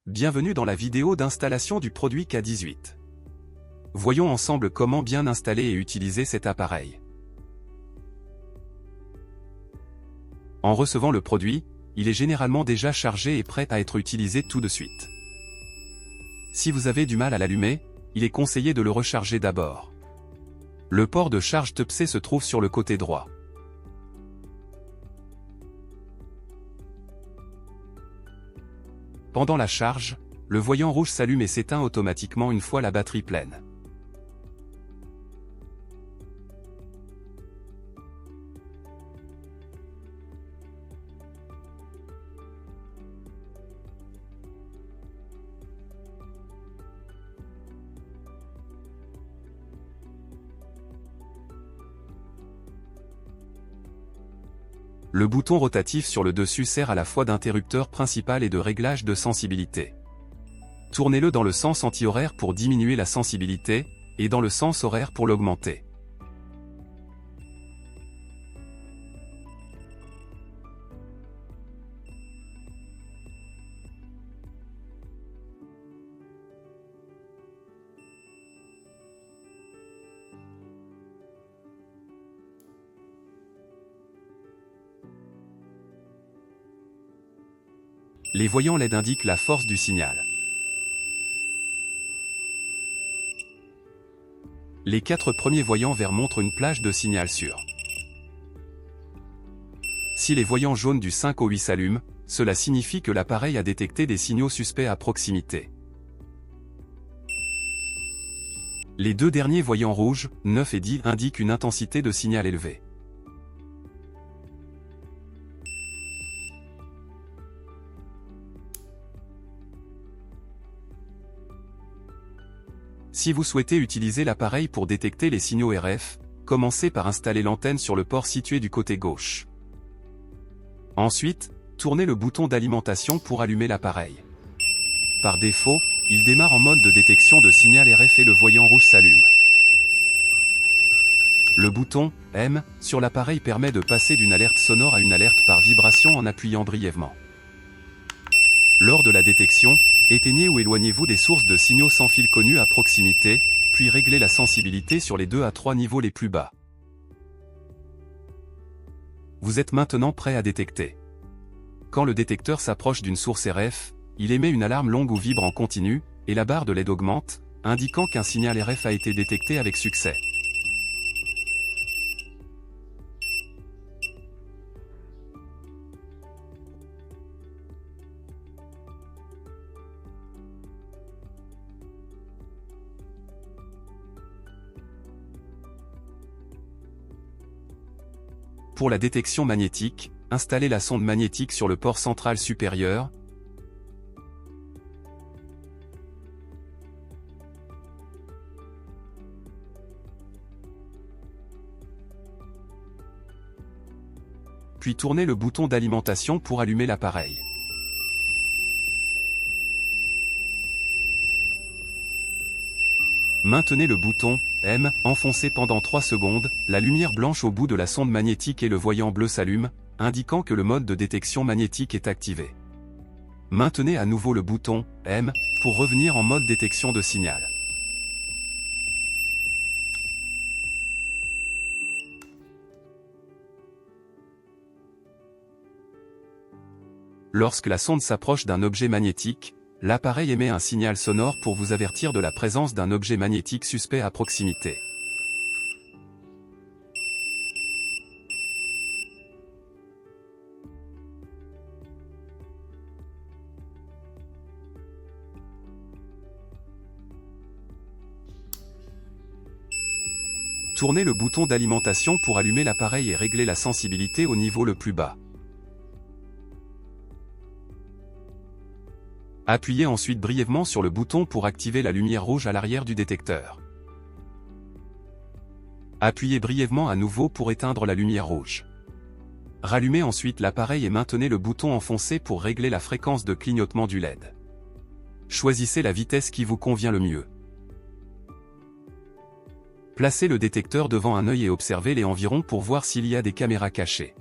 Bienvenue dans la vidéo d'installation du produit K18. Voyons ensemble comment bien installer et utiliser cet appareil. En recevant le produit, il est généralement déjà chargé et prêt à être utilisé tout de suite. Si vous avez du mal à l'allumer, il est conseillé de le recharger d'abord. Le port de charge Type-C se trouve sur le côté droit. Pendant la charge, le voyant rouge s'allume et s'éteint automatiquement une fois la batterie pleine. Le bouton rotatif sur le dessus sert à la fois d'interrupteur principal et de réglage de sensibilité. Tournez-le dans le sens anti-horaire pour diminuer la sensibilité, et dans le sens horaire pour l'augmenter. Les voyants LED indiquent la force du signal. Les 4 premiers voyants verts montrent une plage de signal sûr. Si les voyants jaunes du 5 au 8 s'allument, cela signifie que l'appareil a détecté des signaux suspects à proximité. Les 2 derniers voyants rouges, 9 et 10, indiquent une intensité de signal élevée. Si vous souhaitez utiliser l'appareil pour détecter les signaux RF, commencez par installer l'antenne sur le port situé du côté gauche. Ensuite, tournez le bouton d'alimentation pour allumer l'appareil. Par défaut, il démarre en mode de détection de signal RF et le voyant rouge s'allume. Le bouton « M » sur l'appareil permet de passer d'une alerte sonore à une alerte par vibration en appuyant brièvement. Lors de la détection, éteignez ou éloignez-vous des sources de signaux sans fil connus à proximité, puis réglez la sensibilité sur les 2 à 3 niveaux les plus bas. Vous êtes maintenant prêt à détecter. Quand le détecteur s'approche d'une source RF, il émet une alarme longue ou vibre en continu, et la barre de LED augmente, indiquant qu'un signal RF a été détecté avec succès. Pour la détection magnétique, installez la sonde magnétique sur le port central supérieur. Puis tournez le bouton d'alimentation pour allumer l'appareil. Maintenez le bouton « M » enfoncé pendant 3 secondes, la lumière blanche au bout de la sonde magnétique et le voyant bleu s'allument, indiquant que le mode de détection magnétique est activé. Maintenez à nouveau le bouton « M » pour revenir en mode détection de signal. Lorsque la sonde s'approche d'un objet magnétique, l'appareil émet un signal sonore pour vous avertir de la présence d'un objet magnétique suspect à proximité. Tournez le bouton d'alimentation pour allumer l'appareil et régler la sensibilité au niveau le plus bas. Appuyez ensuite brièvement sur le bouton pour activer la lumière rouge à l'arrière du détecteur. Appuyez brièvement à nouveau pour éteindre la lumière rouge. Rallumez ensuite l'appareil et maintenez le bouton enfoncé pour régler la fréquence de clignotement du LED. Choisissez la vitesse qui vous convient le mieux. Placez le détecteur devant un œil et observez les environs pour voir s'il y a des caméras cachées.